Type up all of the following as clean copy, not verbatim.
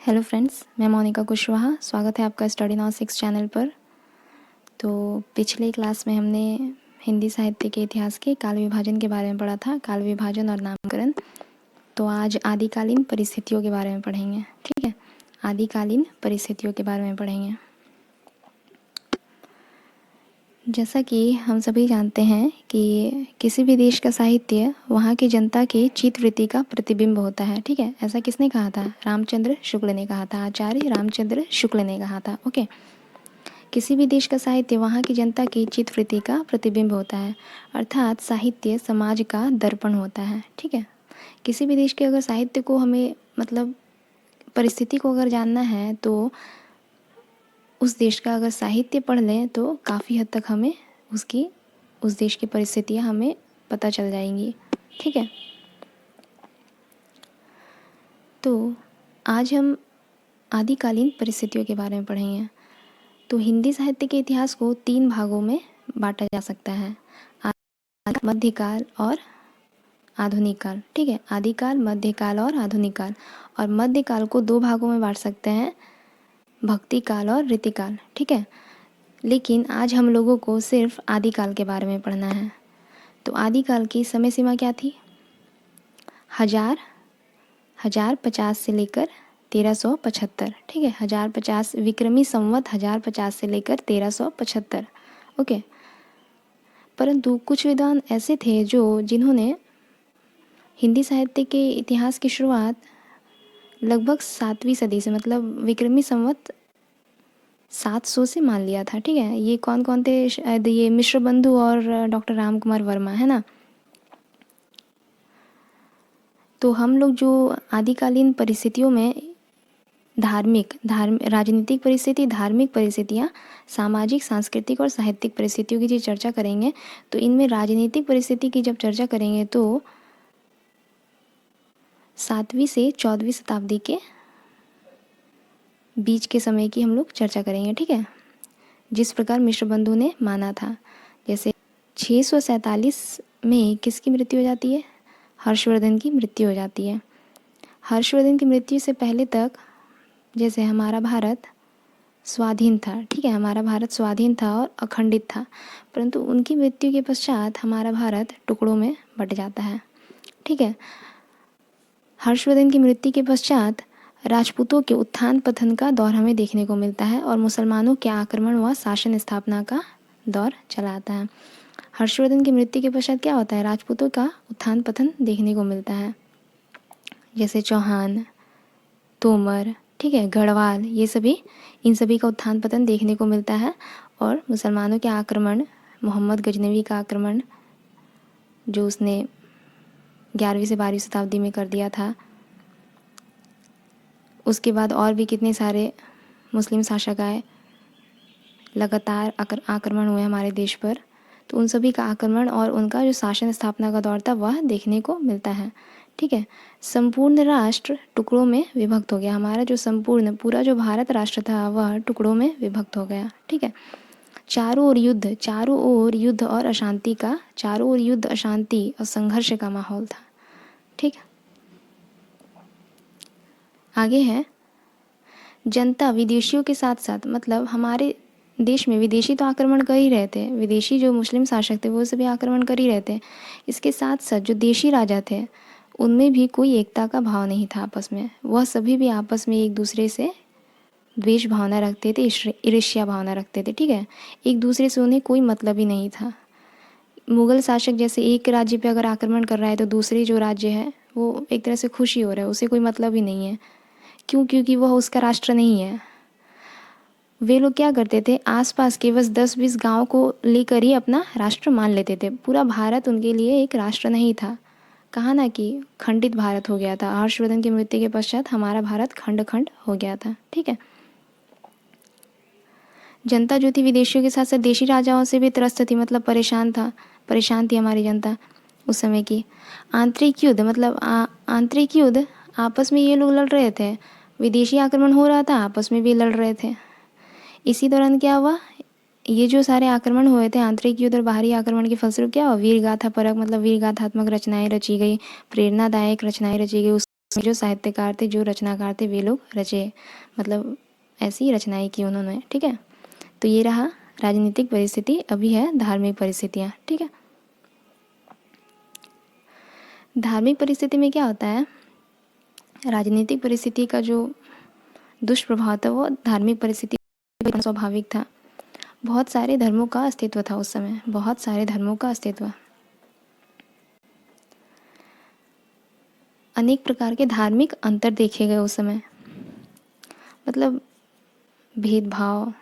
Hello friends, मैं मोनिका कुशवाहा। स्वागत है आपका स्टडी नाउ 6 चैनल पर। तो पिछले क्लास में हमने हिंदी साहित्य के इतिहास के काल विभाजन के बारे में पढ़ा था, काल विभाजन और नामकरण। तो आज आदिकालीन परिस्थितियों के बारे में पढ़ेंगे। ठीक है, आदिकालीन परिस्थितियों के बारे में पढ़ेंगे। जैसा कि हम सभी जानते हैं कि किसी भी देश का साहित्य वहाँ की जनता की चित्तवृत्ति का प्रतिबिंब होता है। ठीक है, ऐसा किसने कहा था? रामचंद्र शुक्ल ने कहा था, आचार्य रामचंद्र शुक्ल ने कहा था। ओके, किसी भी देश का साहित्य वहाँ की जनता की चित्तवृत्ति का प्रतिबिंब होता है, अर्थात साहित्य समाज का दर्पण होता है। ठीक है, किसी भी देश के अगर साहित्य को हमें मतलब परिस्थिति को अगर जानना है तो उस देश का अगर साहित्य पढ़ लें तो काफ़ी हद तक हमें उस देश की परिस्थितियाँ हमें पता चल जाएंगी। ठीक है, तो आज हम आदिकालीन परिस्थितियों के बारे में पढ़ेंगे। तो हिंदी साहित्य के इतिहास को 3 भागों में बांटा जा सकता है, मध्यकाल और आधुनिक काल। ठीक है, आदिकाल, मध्यकाल और आधुनिक काल। और मध्यकाल को 2 भागों में बांट सकते हैं, भक्ति काल और रीतिकाल। ठीक है, लेकिन आज हम लोगों को सिर्फ आदिकाल के बारे में पढ़ना है। तो आदिकाल की समय सीमा क्या थी? 1050 से लेकर 1375। ठीक है, 1050 विक्रमी संवत 1050 से लेकर 1375। ओके, परंतु कुछ विद्वान ऐसे थे जिन्होंने हिंदी साहित्य के इतिहास की शुरुआत लगभग 7वीं सदी से, मतलब विक्रमी संवत 700 से मान लिया था। ठीक है, ये कौन कौन थे? शायद ये मिश्र बंधु और डॉक्टर राम कुमार वर्मा, है ना। तो हम लोग जो आदिकालीन परिस्थितियों में राजनीतिक परिस्थिति, धार्मिक परिस्थितियाँ, सामाजिक, सांस्कृतिक और साहित्यिक परिस्थितियों की जो चर्चा करेंगे, तो इनमें राजनीतिक परिस्थिति की जब चर्चा करेंगे तो 7वीं से 14वीं शताब्दी के बीच के समय की हम लोग चर्चा करेंगे। ठीक है, जिस प्रकार मिश्र बंधु ने माना था। जैसे 647 में किसकी मृत्यु हो जाती है? हर्षवर्धन की मृत्यु हो जाती है। हर्षवर्धन की मृत्यु से पहले तक जैसे हमारा भारत स्वाधीन था। ठीक है, हमारा भारत स्वाधीन था और अखंडित था, परंतु उनकी मृत्यु के पश्चात हमारा भारत टुकड़ों में बट जाता है। ठीक है, हर्षवर्धन की मृत्यु के पश्चात राजपूतों के उत्थान पतन का दौर हमें देखने को मिलता है और मुसलमानों के आक्रमण व शासन स्थापना का दौर चला आता है। हर्षवर्धन की मृत्यु के पश्चात क्या होता है? राजपूतों का उत्थान पतन देखने को मिलता है, जैसे चौहान, तोमर, ठीक है, गढ़वाल, इन सभी का उत्थान पतन देखने को मिलता है। और मुसलमानों के आक्रमण, मोहम्मद गजनवी का आक्रमण जो उसने 11वीं से 12वीं शताब्दी में कर दिया था, उसके बाद और भी कितने सारे मुस्लिम शासक आए, लगातार आक्रमण हुए हमारे देश पर। तो उन सभी का आक्रमण और उनका जो शासन स्थापना का दौर था वह देखने को मिलता है। ठीक है, संपूर्ण राष्ट्र टुकड़ों में विभक्त हो गया। हमारा जो पूरा जो भारत राष्ट्र था वह टुकड़ों में विभक्त हो गया। ठीक है, चारों ओर युद्ध और अशांति और संघर्ष का माहौल था। ठीक, आगे है जनता विदेशियों के साथ साथ, मतलब हमारे देश में विदेशी तो आक्रमण कर ही रहे थे, विदेशी जो मुस्लिम शासक थे वो सभी आक्रमण कर ही रहे थे। इसके साथ साथ जो देशी राजा थे उनमें भी कोई एकता का भाव नहीं था आपस में। वह सभी भी आपस में एक दूसरे से द्वेष भावना रखते थे, ईर्ष्या भावना रखते थे। ठीक है, एक दूसरे से उन्हें कोई मतलब ही नहीं था। मुग़ल शासक जैसे एक राज्य पे अगर आक्रमण कर रहा है तो दूसरे जो राज्य है वो एक तरह से खुशी हो रहा है, उसे कोई मतलब ही नहीं है। क्यों? क्योंकि वह उसका राष्ट्र नहीं है। वे लोग क्या करते थे, आसपास के बस 10-20 गांव को लेकर ही अपना राष्ट्र मान लेते थे। पूरा भारत उनके लिए एक राष्ट्र नहीं था। कहा ना कि खंडित भारत हो गया था। हर्षवर्धन की मृत्यु के पश्चात हमारा भारत खंड खंड हो गया था। ठीक है, जनता जो थी विदेशियों के साथ साथ देशी राजाओं से भी त्रस्त थी, मतलब परेशान थी हमारी जनता उस समय की। आंतरिक युद्ध, मतलब आंतरिक युद्ध, आपस में ये लोग लड़ रहे थे, विदेशी आक्रमण हो रहा था, आपस में भी लड़ रहे थे। इसी दौरान क्या हुआ, ये जो सारे आक्रमण हुए थे, आंतरिक युद्ध और बाहरी आक्रमण के फलस्वरूप क्या हुआ, वीर गाथा परक, मतलब वीर गाथात्मक रचनाएं रची गई, प्रेरणादायक रचनाएं रची गई। जो साहित्यकार थे, जो रचनाकार थे, वे लोग रचे, मतलब ऐसी रचनाएं की उन्होंने। ठीक है, तो ये रहा राजनीतिक परिस्थिति। अभी है धार्मिक परिस्थितियाँ। ठीक है, धार्मिक परिस्थिति में क्या होता है, राजनीतिक परिस्थिति का जो दुष्प्रभाव था वो धार्मिक परिस्थिति स्वाभाविक था। बहुत सारे धर्मों का अस्तित्व था उस समय, बहुत सारे धर्मों का अस्तित्व, अनेक प्रकार के धार्मिक अंतर देखे गए उस समय, मतलब भेदभाव,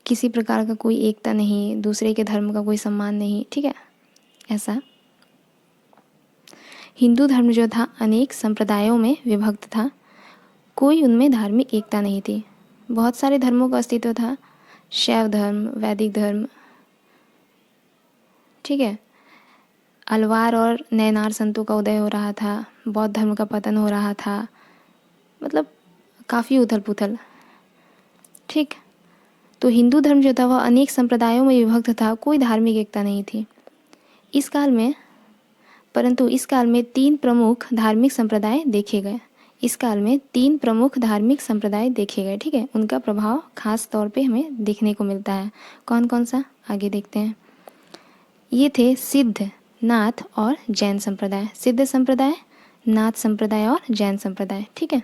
किसी प्रकार का कोई एकता नहीं, दूसरे के धर्म का कोई सम्मान नहीं। ठीक है, ऐसा। हिंदू धर्म जो था अनेक संप्रदायों में विभक्त था, कोई उनमें धार्मिक एकता नहीं थी। बहुत सारे धर्मों का अस्तित्व था, शैव धर्म, वैदिक धर्म, ठीक है, अलवार और नैनार संतों का उदय हो रहा था, बौद्ध धर्म का पतन हो रहा था, मतलब काफ़ी उथल पुथल। ठीक, तो हिंदू धर्म जो था वह अनेक संप्रदायों में विभक्त था, कोई धार्मिक एकता नहीं थी इस काल में। परंतु इस काल में 3 प्रमुख धार्मिक संप्रदाय देखे गए। इस काल में 3 प्रमुख धार्मिक संप्रदाय देखे गए। ठीक है, उनका प्रभाव खास तौर पे हमें देखने को मिलता है। कौन कौन सा, आगे देखते हैं। ये थे सिद्ध, नाथ और जैन संप्रदाय। सिद्ध संप्रदाय, नाथ संप्रदाय और जैन संप्रदाय। ठीक है,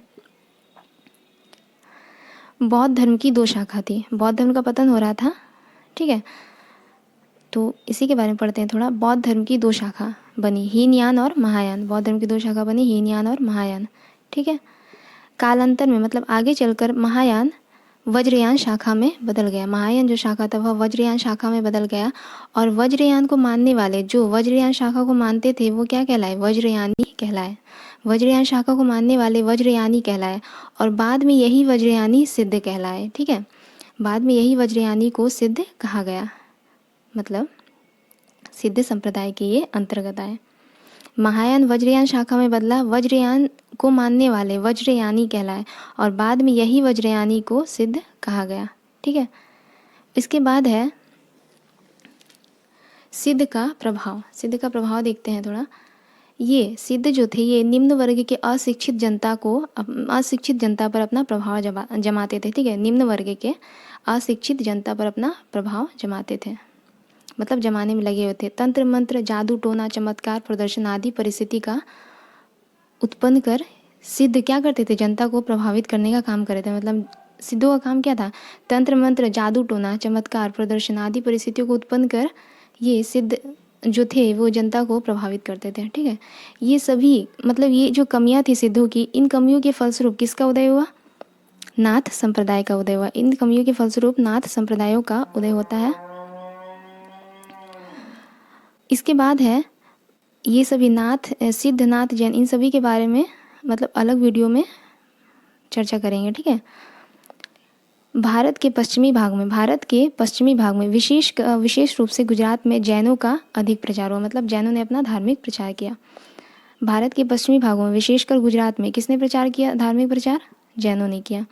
बौद्ध धर्म की 2 शाखा थी, बौद्ध धर्म का पतन हो रहा था। ठीक है, तो इसी के बारे में पढ़ते हैं थोड़ा। बौद्ध धर्म की 2 शाखा बनी, हीनयान और महायान। बौद्ध धर्म की 2 शाखा बनी, हीनयान और महायान। ठीक है, कालांतर में मतलब आगे चलकर महायान वज्रयान शाखा में बदल गया। महायान जो शाखा था वह वज्रयान शाखा में बदल गया, और वज्रयान को मानने वाले, जो वज्रयान शाखा को मानते थे, वो क्या कहलाए, वज्रयानी कहलाए। वज्रयान शाखा को मानने वाले वज्रयानी कहलाए, और बाद में यही वज्रयानी सिद्ध कहलाए। ठीक है, बाद में यही वज्रयानी को सिद्ध कहा गया, मतलब सिद्ध संप्रदाय के ये अंतर्गत आए। महायान वज्रयान शाखा में बदला, वज्रयान को मानने वाले वज्रयानी कहलाए, और बाद में यही वज्रयानी को सिद्ध कहा गया। ठीक है, इसके बाद है सिद्ध का प्रभाव। सिद्ध का प्रभाव देखते हैं थोड़ा। ये सिद्ध जो थे ये निम्न वर्ग के अशिक्षित जनता पर अपना प्रभाव जमाते थे। ठीक है, निम्न वर्ग के अशिक्षित जनता पर अपना प्रभाव जमाते थे, मतलब जमाने में लगे हुए थे। तंत्र मंत्र, जादू टोना, चमत्कार प्रदर्शन आदि परिस्थिति का उत्पन्न कर सिद्ध क्या करते थे, जनता को प्रभावित करने का काम करते थे। मतलब सिद्धों का काम क्या था, तंत्र मंत्र, जादू टोना, चमत्कार प्रदर्शन आदि परिस्थितियों को उत्पन्न कर ये सिद्ध जो थे वो जनता को प्रभावित करते थे। ठीक है, ये सभी मतलब ये जो कमियां थी सिद्धों की, इन कमियों के फलस्वरूप किसका उदय हुआ, नाथ संप्रदाय का उदय हुआ। इन कमियों के फलस्वरूप नाथ संप्रदायों का उदय होता है। इसके बाद है ये सभी नाथ, सिद्ध, नाथ, जैन, इन सभी के बारे में मतलब अलग वीडियो में चर्चा करेंगे। ठीक है, भारत के पश्चिमी भाग में विशेष रूप से गुजरात में जैनों का अधिक प्रचार हुआ, मतलब जैनों ने अपना धार्मिक प्रचार किया। भारत के पश्चिमी भागों में विशेषकर गुजरात में किसने प्रचार किया, धार्मिक प्रचार जैनों ने किया।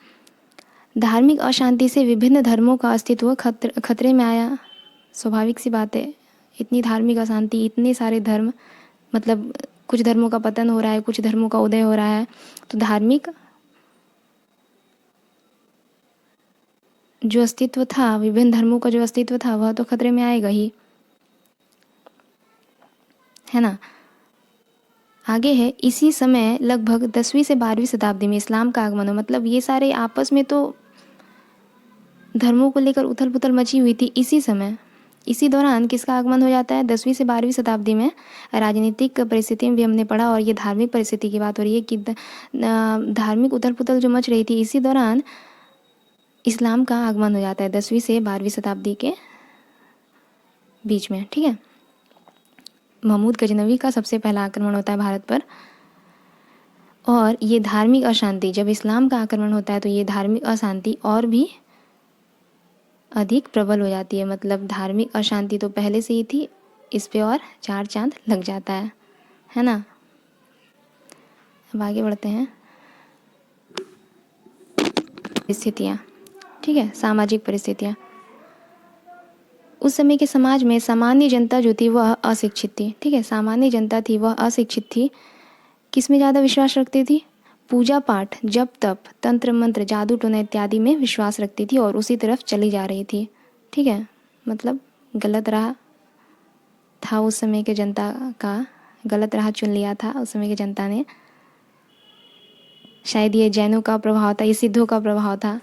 धार्मिक अशांति से विभिन्न धर्मों का अस्तित्व खतरे में आया। स्वाभाविक सी बात है, इतनी धार्मिक अशांति, इतने सारे धर्म, मतलब कुछ धर्मों का पतन हो रहा है, कुछ धर्मों का उदय हो रहा है, तो धार्मिक जो अस्तित्व था, विभिन्न धर्मों का जो अस्तित्व था वह तो खतरे में आएगा ही, है ना। आगे है, इसी समय लगभग 10वीं से 12वीं शताब्दी में इस्लाम का आगमन हो। मतलब ये सारे आपस में तो धर्मों को लेकर उथल पुथल मची हुई थी। इसी दौरान किसका आगमन हो जाता है, 10वीं से 12वीं शताब्दी में। राजनीतिक परिस्थिति में भी हमने पढ़ा, और ये धार्मिक परिस्थिति की बात हो रही है कि धार्मिक उथल पुथल जो मच रही थी, इसी दौरान इस्लाम का आगमन हो जाता है 10वीं से 12वीं शताब्दी के बीच में। ठीक है, महमूद गजनवी का सबसे पहला आक्रमण होता है भारत पर, और ये धार्मिक अशांति, जब इस्लाम का आक्रमण होता है तो ये धार्मिक अशांति और भी अधिक प्रबल हो जाती है। मतलब धार्मिक अशांति तो पहले से ही थी, इस पे और 4 चांद लग जाता है ना। अब आगे बढ़ते हैं। परिस्थितियाँ, ठीक है, सामाजिक परिस्थितियाँ। उस समय के समाज में सामान्य जनता जो थी वह अशिक्षित थी। ठीक है, सामान्य जनता थी वह अशिक्षित थी। किस में ज़्यादा विश्वास रखती थी? पूजा पाठ, जप तप, तंत्र मंत्र, जादू टोना इत्यादि में विश्वास रखती थी और उसी तरफ चली जा रही थी। ठीक है, मतलब गलत राह था उस समय के जनता का, गलत राह चुन लिया था उस समय की जनता ने। शायद ये जैनों का प्रभाव था, ये सिद्धों का प्रभाव था।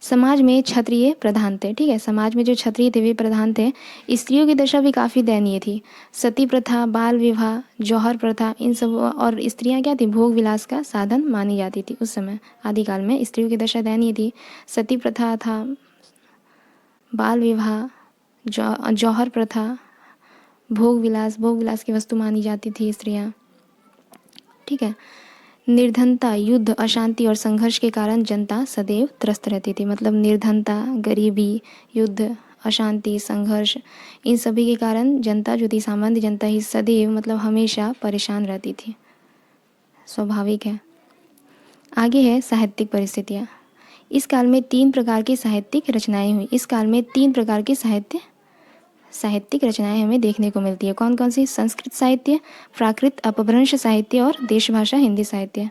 समाज में क्षत्रिय प्रधान थे। ठीक है, समाज में जो क्षत्रिय थे वे प्रधान थे। स्त्रियों की दशा भी काफ़ी दयनीय थी। सती प्रथा, बाल विवाह, जौहर प्रथा, इन सब, और स्त्रियां क्या थी? भोग विलास का साधन मानी जाती थी उस समय। आदिकाल में स्त्रियों की दशा दयनीय थी। सती प्रथा था, बाल विवाह, जौहर प्रथा, भोग विलास की वस्तु मानी जाती थी स्त्रियां। ठीक है, निर्धनता, युद्ध, अशांति और संघर्ष के कारण जनता सदैव त्रस्त रहती थी। मतलब निर्धनता, गरीबी, युद्ध, अशांति, संघर्ष, इन सभी के कारण जनता जो थी, सामान्य जनता ही सदैव मतलब हमेशा परेशान रहती थी। स्वाभाविक है। आगे है साहित्यिक परिस्थितियाँ। इस काल में 3 प्रकार की साहित्यिक रचनाएं हुई। इस काल में 3 प्रकार की साहित्यिक रचनाएं हमें देखने को मिलती है। कौन कौन सी? संस्कृत साहित्य, प्राकृत अपभ्रंश साहित्य और देशभाषा हिंदी साहित्य।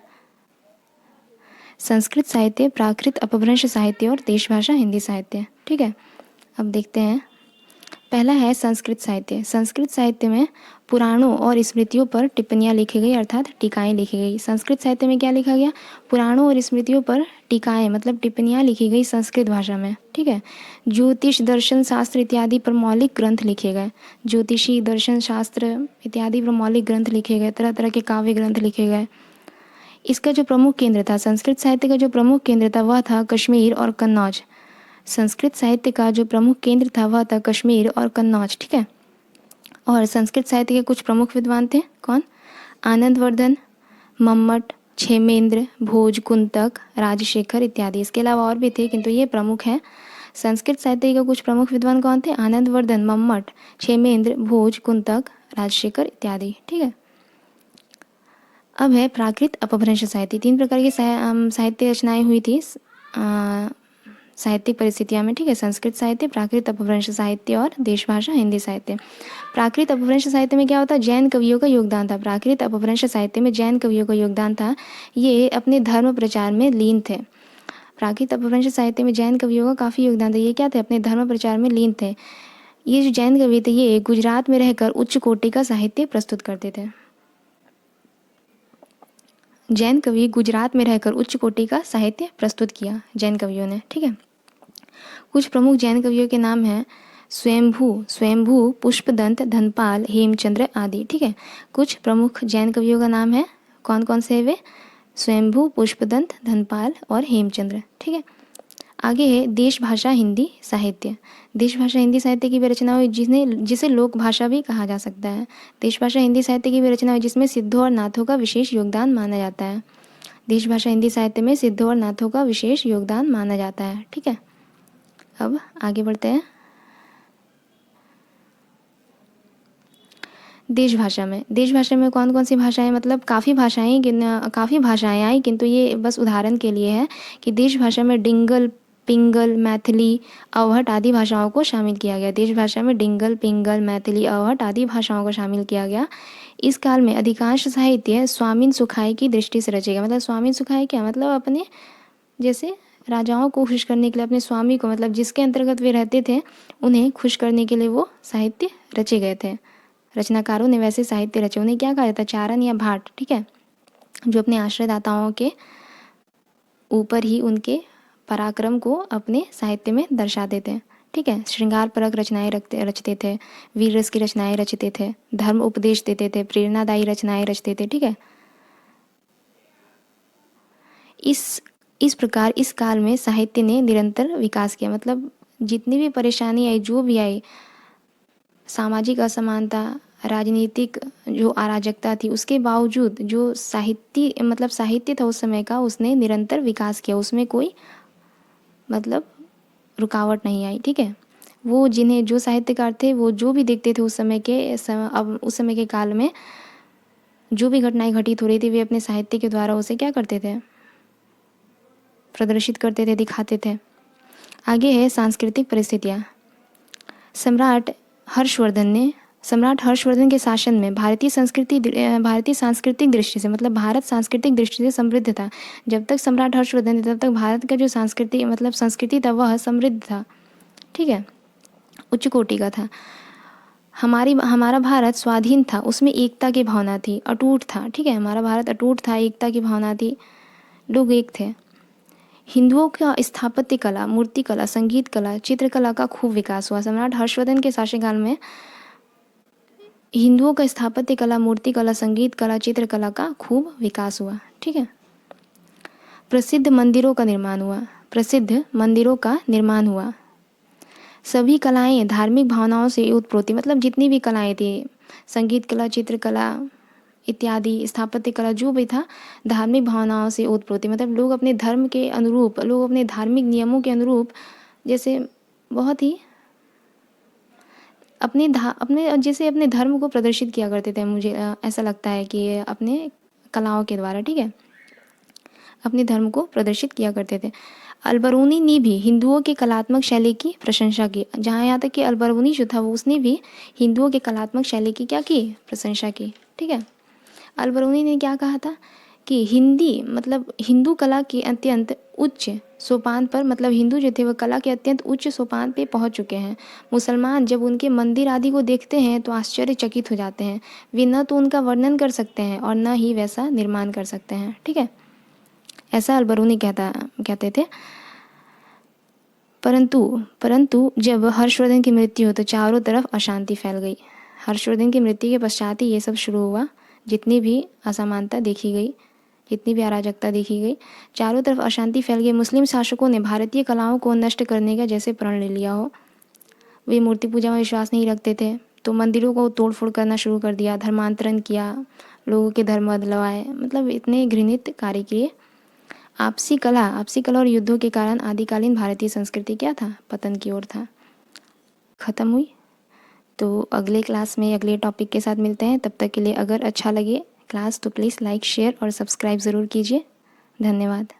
संस्कृत साहित्य, प्राकृत अपभ्रंश साहित्य और देशभाषा हिंदी साहित्य। ठीक है, अब देखते हैं। पहला है संस्कृत साहित्य। संस्कृत साहित्य में पुराणों और स्मृतियों पर टिप्पणियाँ लिखी गई, अर्थात टीकाएँ लिखी गई। संस्कृत साहित्य में क्या लिखा गया? पुराणों और स्मृतियों पर टीकाएँ मतलब टिप्पणियाँ लिखी गई संस्कृत भाषा में। ठीक है, ज्योतिष, दर्शन शास्त्र इत्यादि पर मौलिक ग्रंथ लिखे गए। ज्योतिषी, दर्शन शास्त्र इत्यादि पर मौलिक ग्रंथ लिखे गए। तरह तरह के काव्य ग्रंथ लिखे गए। इसका जो प्रमुख केंद्र था, संस्कृत साहित्य का जो प्रमुख केंद्र था वह था कश्मीर और कन्नौज। संस्कृत साहित्य का जो प्रमुख केंद्र था वह था कश्मीर और कन्नौज। ठीक है, और संस्कृत साहित्य के कुछ प्रमुख विद्वान थे। कौन? आनंदवर्धन, मम्मट, क्षेमेंद्र, भोज, कुंतक, राजशेखर इत्यादि। इसके अलावा और भी थे किंतु ये प्रमुख हैं। संस्कृत साहित्य के कुछ प्रमुख विद्वान कौन थे? आनंदवर्धन, मम्मट, क्षेमेंद्र, भोज, कुंतक, राजशेखर इत्यादि। ठीक है, अब है प्राकृत अपभ्रंश साहित्य। 3 प्रकार की साहित्य रचनाएं हुई थी साहित्यिक परिस्थितियाँ में। ठीक है, संस्कृत साहित्य, प्राकृत अपभ्रंश साहित्य और देशभाषा हिंदी साहित्य। प्राकृत अपभ्रंश साहित्य में क्या होता है? जैन कवियों का योगदान था। प्राकृत अपभ्रंश साहित्य में जैन कवियों का योगदान था। ये अपने धर्म प्रचार में लीन थे। प्राकृत अपभ्रंश साहित्य में जैन कवियों का काफ़ी योगदान था। ये क्या थे? अपने धर्म प्रचार में लीन थे। ये जो जैन कवि थे ये गुजरात में रहकर उच्च कोटि का साहित्य प्रस्तुत करते थे। जैन कवि गुजरात में रहकर उच्च कोटि का साहित्य प्रस्तुत किया जैन कवियों ने। ठीक है, कुछ प्रमुख जैन कवियों के नाम हैं स्वयंभू, पुष्पदंत, धनपाल, हेमचंद्र आदि। ठीक है, कुछ प्रमुख जैन कवियों का नाम है। कौन कौन से वे? स्वयंभू, पुष्पदंत, धनपाल और हेमचंद्र। ठीक है, आगे है देशभाषा हिंदी साहित्य। देशभाषा हिंदी साहित्य की भी रचना हुई जिसे लोक भाषा भी कहा जा सकता है। देशभाषा हिंदी साहित्य की भी रचना हुई जिसमें सिद्धों और नाथों का विशेष योगदान माना जाता है। देशभाषा हिंदी साहित्य में सिद्धों और नाथों का विशेष योगदान माना जाता है। ठीक है, अब आगे बढ़ते हैं। देशभाषा में कौन कौन सी भाषाएं? मतलब काफ़ी भाषाएं आई किंतु ये बस उदाहरण के लिए है कि देशभाषा में डिंगल, पिंगल, मैथिली, अवहट आदि भाषाओं को शामिल किया गया। देशभाषा में डिंगल, पिंगल, मैथिली, अवहट आदि भाषाओं को शामिल किया गया। इस काल में अधिकांश साहित्य स्वामीन सुखाय की दृष्टि से रचेगा। मतलब स्वामीन सुखाय क्या? मतलब अपने जैसे राजाओं को खुश करने के लिए, अपने स्वामी को, मतलब जिसके अंतर्गत वे रहते थे उन्हें खुश करने के लिए वो साहित्य रचे गए थे। रचनाकारों ने वैसे साहित्य रचे। उन्हें क्या कहा जाता है? चारण या भाट। ठीक है, जो अपने आश्रयदाताओं के ऊपर ही उनके पराक्रम को अपने साहित्य में दर्शाते थे। ठीक है, श्रृंगार परक रचनाएं रचते थे, वीर रस की रचनाएं रचते थे, धर्म उपदेश देते थे, प्रेरणादायी रचनाएं रचते थे। ठीक है, इस प्रकार इस काल में साहित्य ने निरंतर विकास किया। मतलब जितनी भी परेशानी आई, जो भी आई, सामाजिक असमानता, राजनीतिक जो अराजकता थी, उसके बावजूद जो साहित्य था उस समय का, उसने निरंतर विकास किया। उसमें कोई मतलब रुकावट नहीं आई। ठीक है, वो जो साहित्यकार थे वो जो भी देखते थे उस समय के काल में जो भी घटनाएं घटित हो रही थी वे अपने साहित्य के द्वारा उसे क्या करते थे? प्रदर्शित करते थे, दिखाते थे। आगे है सांस्कृतिक परिस्थितियाँ। सम्राट हर्षवर्धन ने सम्राट हर्षवर्धन के शासन में भारतीय सांस्कृतिक दृष्टि से, मतलब भारत सांस्कृतिक दृष्टि से समृद्ध था। जब तक सम्राट हर्षवर्धन थे तब तक भारत का जो संस्कृति था वह समृद्ध था, ठीक है, उच्च कोटि का था। हमारा भारत स्वाधीन था, उसमें एकता की भावना थी, अटूट था, ठीक है, हमारा भारत अटूट था, एकता की भावना थी, लोग एक थे। हिंदुओं का स्थापत्य कला, मूर्ति कला, संगीत कला, चित्रकला का खूब विकास हुआ। सम्राट हर्षवर्धन के शासनकाल में हिंदुओं का स्थापत्य कला, मूर्ति कला, संगीत कला, चित्रकला का खूब विकास हुआ, ठीक है। प्रसिद्ध मंदिरों का निर्माण हुआ। सभी कलाएं धार्मिक भावनाओं से ओतप्रोत थी, मतलब जितनी भी कलाएं थी, संगीत कला, चित्रकला इत्यादि, स्थापत्य कला, जो भी था धार्मिक भावनाओं से ओतप्रोत थी। मतलब लोग अपने धर्म के अनुरूप, लोग अपने धार्मिक नियमों के अनुरूप जैसे बहुत ही अपने धर्म को प्रदर्शित किया करते थे। मुझे ऐसा लगता है कि अपने कलाओं के द्वारा, ठीक है, अपने धर्म को प्रदर्शित किया करते थे। अलबरूनी ने भी हिंदुओं के कलात्मक शैली की प्रशंसा की। जहाँ यहाँ तक कि अलबरूनी जो था वो उसने भी हिंदुओं के कलात्मक शैली की क्या की, प्रशंसा की, ठीक है। अलबरूनी ने क्या कहा था कि हिंदू कला के अत्यंत उच्च सोपान पर, मतलब हिंदू जो थे वह कला के अत्यंत उच्च सोपान पे पहुंच चुके हैं। मुसलमान जब उनके मंदिर आदि को देखते हैं तो आश्चर्यचकित हो जाते हैं। वे न तो उनका वर्णन कर सकते हैं और न ही वैसा निर्माण कर सकते हैं, ठीक है, ऐसा अलबरूनी कहते थे। परंतु जब हर्षवर्धन की मृत्यु हो तो चारों तरफ अशांति फैल गई। हर्षवर्धन की मृत्यु के पश्चात ही ये सब शुरू हुआ। जितनी भी असमानता देखी गई, जितनी भी अराजकता देखी गई, चारों तरफ अशांति फैल गई। मुस्लिम शासकों ने भारतीय कलाओं को नष्ट करने का जैसे प्रण ले लिया हो। वे मूर्ति पूजा में विश्वास नहीं रखते थे तो मंदिरों को तोड़ फोड़ करना शुरू कर दिया, धर्मांतरण किया, लोगों के धर्म बदलवाए, मतलब इतने घृणित कार्य किए। आपसी कला और युद्धों के कारण आदिकालीन भारतीय संस्कृति क्या था, पतन की ओर था, खत्म हुई। तो अगले क्लास में अगले टॉपिक के साथ मिलते हैं। तब तक के लिए अगर अच्छा लगे क्लास तो प्लीज़ लाइक, शेयर और सब्सक्राइब ज़रूर कीजिए। धन्यवाद।